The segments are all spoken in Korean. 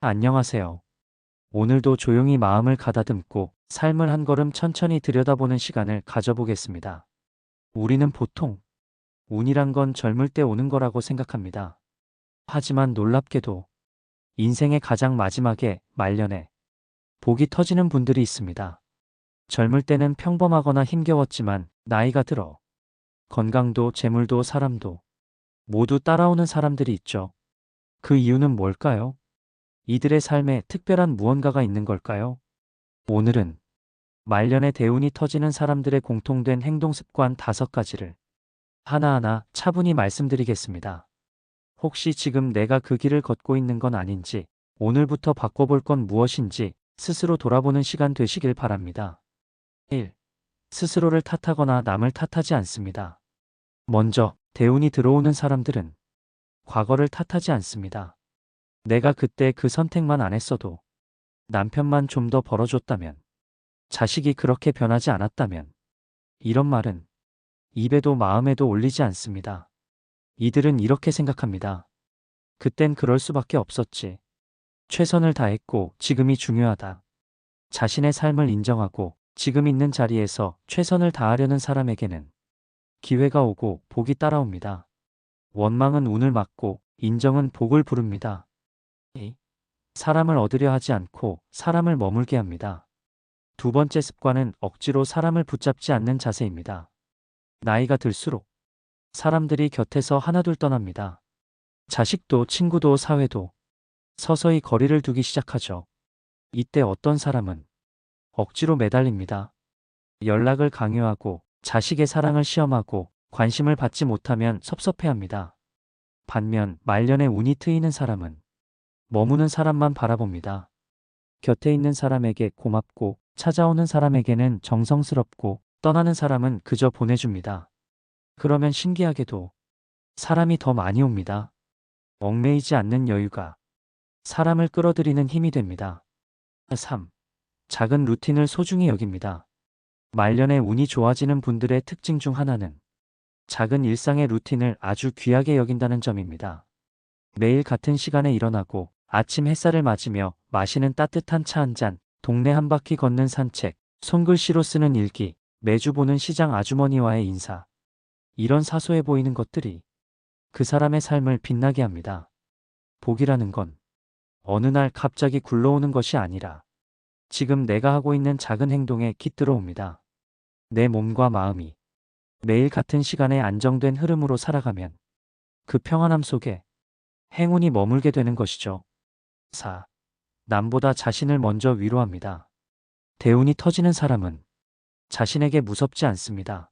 안녕하세요. 오늘도 조용히 마음을 가다듬고 삶을 한 걸음 천천히 들여다보는 시간을 가져보겠습니다. 우리는 보통 운이란 건 젊을 때 오는 거라고 생각합니다. 하지만 놀랍게도 인생의 가장 마지막에 말년에 복이 터지는 분들이 있습니다. 젊을 때는 평범하거나 힘겨웠지만 나이가 들어 건강도 재물도 사람도 모두 따라오는 사람들이 있죠. 그 이유는 뭘까요? 이들의 삶에 특별한 무언가가 있는 걸까요? 오늘은 말년에 대운이 터지는 사람들의 공통된 행동 습관 5가지를 하나하나 차분히 말씀드리겠습니다. 혹시 지금 내가 그 길을 걷고 있는 건 아닌지, 오늘부터 바꿔볼 건 무엇인지 스스로 돌아보는 시간 되시길 바랍니다. 1. 스스로를 탓하거나 남을 탓하지 않습니다. 먼저, 대운이 들어오는 사람들은 과거를 탓하지 않습니다. 내가 그때 그 선택만 안 했어도, 남편만 좀 더 벌어줬다면, 자식이 그렇게 변하지 않았다면, 이런 말은 입에도 마음에도 올리지 않습니다. 이들은 이렇게 생각합니다. 그땐 그럴 수밖에 없었지. 최선을 다했고 지금이 중요하다. 자신의 삶을 인정하고 지금 있는 자리에서 최선을 다하려는 사람에게는 기회가 오고 복이 따라옵니다. 원망은 운을 막고 인정은 복을 부릅니다. 2. 사람을 얻으려 하지 않고 사람을 머물게 합니다. 두 번째 습관은 억지로 사람을 붙잡지 않는 자세입니다. 나이가 들수록 사람들이 곁에서 하나둘 떠납니다. 자식도 친구도 사회도 서서히 거리를 두기 시작하죠. 이때 어떤 사람은 억지로 매달립니다. 연락을 강요하고 자식의 사랑을 시험하고 관심을 받지 못하면 섭섭해합니다. 반면 말년에 운이 트이는 사람은 머무는 사람만 바라봅니다. 곁에 있는 사람에게 고맙고 찾아오는 사람에게는 정성스럽고 떠나는 사람은 그저 보내줍니다. 그러면 신기하게도 사람이 더 많이 옵니다. 얽매이지 않는 여유가 사람을 끌어들이는 힘이 됩니다. 3. 작은 루틴을 소중히 여깁니다. 말년에 운이 좋아지는 분들의 특징 중 하나는 작은 일상의 루틴을 아주 귀하게 여긴다는 점입니다. 매일 같은 시간에 일어나고 아침 햇살을 맞으며 마시는 따뜻한 차 한 잔, 동네 한 바퀴 걷는 산책, 손글씨로 쓰는 일기, 매주 보는 시장 아주머니와의 인사. 이런 사소해 보이는 것들이 그 사람의 삶을 빛나게 합니다. 복이라는 건 어느 날 갑자기 굴러오는 것이 아니라 지금 내가 하고 있는 작은 행동에 깃들어 옵니다. 내 몸과 마음이 매일 같은 시간에 안정된 흐름으로 살아가면 그 평안함 속에 행운이 머물게 되는 것이죠. 4. 남보다 자신을 먼저 위로합니다. 대운이 터지는 사람은 자신에게 무섭지 않습니다.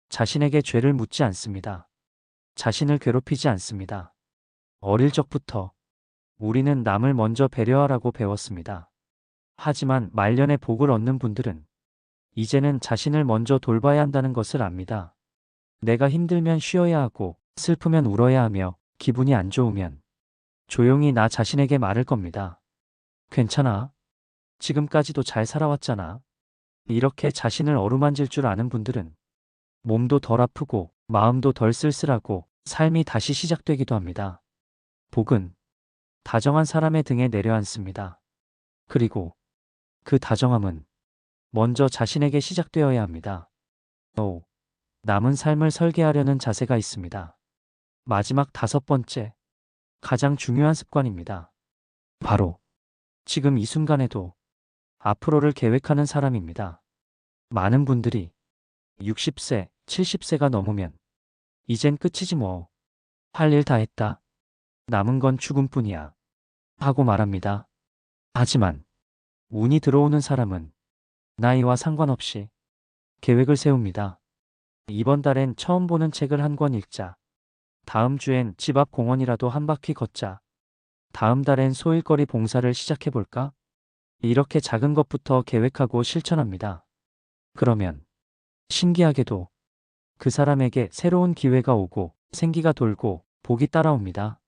자신에게 죄를 묻지 않습니다. 자신을 괴롭히지 않습니다. 어릴 적부터 우리는 남을 먼저 배려하라고 배웠습니다. 하지만 말년에 복을 얻는 분들은 이제는 자신을 먼저 돌봐야 한다는 것을 압니다. 내가 힘들면 쉬어야 하고 슬프면 울어야 하며 기분이 안 좋으면 조용히 나 자신에게 말할 겁니다. 괜찮아. 지금까지도 잘 살아왔잖아. 이렇게 자신을 어루만질 줄 아는 분들은 몸도 덜 아프고 마음도 덜 쓸쓸하고 삶이 다시 시작되기도 합니다. 복은 다정한 사람의 등에 내려앉습니다. 그리고 그 다정함은 먼저 자신에게 시작되어야 합니다. 5. 남은 삶을 설계하려는 자세가 있습니다. 마지막 5번째, 가장 중요한 습관입니다. 바로 지금 이 순간에도 앞으로를 계획하는 사람입니다. 많은 분들이 60세, 70세가 넘으면 이젠 끝이지 뭐. 할 일 다 했다. 남은 건 죽음뿐이야. 하고 말합니다. 하지만 운이 들어오는 사람은 나이와 상관없이 계획을 세웁니다. 이번 달엔 처음 보는 책을 한 권 읽자. 다음 주엔 집 앞 공원이라도 한 바퀴 걷자. 다음 달엔 소일거리 봉사를 시작해볼까? 이렇게 작은 것부터 계획하고 실천합니다. 그러면 신기하게도 그 사람에게 새로운 기회가 오고 생기가 돌고 복이 따라옵니다.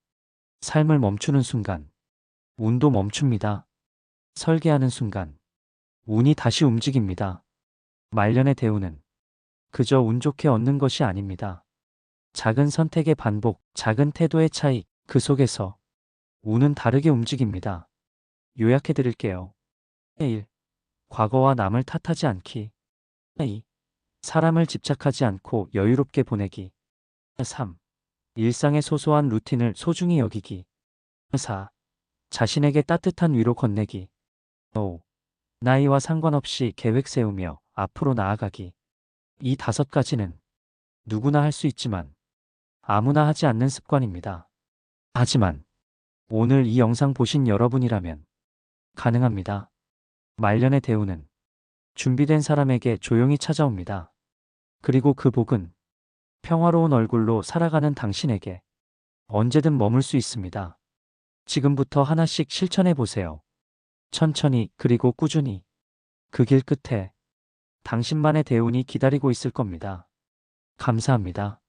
삶을 멈추는 순간 운도 멈춥니다. 설계하는 순간 운이 다시 움직입니다. 말년의 대운은 그저 운 좋게 얻는 것이 아닙니다. 작은 선택의 반복, 작은 태도의 차이, 그 속에서 운은 다르게 움직입니다. 요약해 드릴게요. 1. 과거와 남을 탓하지 않기. 2. 사람을 집착하지 않고 여유롭게 보내기. 3. 일상의 소소한 루틴을 소중히 여기기. 4. 자신에게 따뜻한 위로 건네기. 5. 나이와 상관없이 계획 세우며 앞으로 나아가기. 이 5가지는 누구나 할 수 있지만 아무나 하지 않는 습관입니다. 하지만 오늘 이 영상 보신 여러분이라면 가능합니다. 말년의 대우는 준비된 사람에게 조용히 찾아옵니다. 그리고 그 복은 평화로운 얼굴로 살아가는 당신에게 언제든 머물 수 있습니다. 지금부터 하나씩 실천해 보세요. 천천히 그리고 꾸준히. 그 길 끝에 당신만의 대운이 기다리고 있을 겁니다. 감사합니다.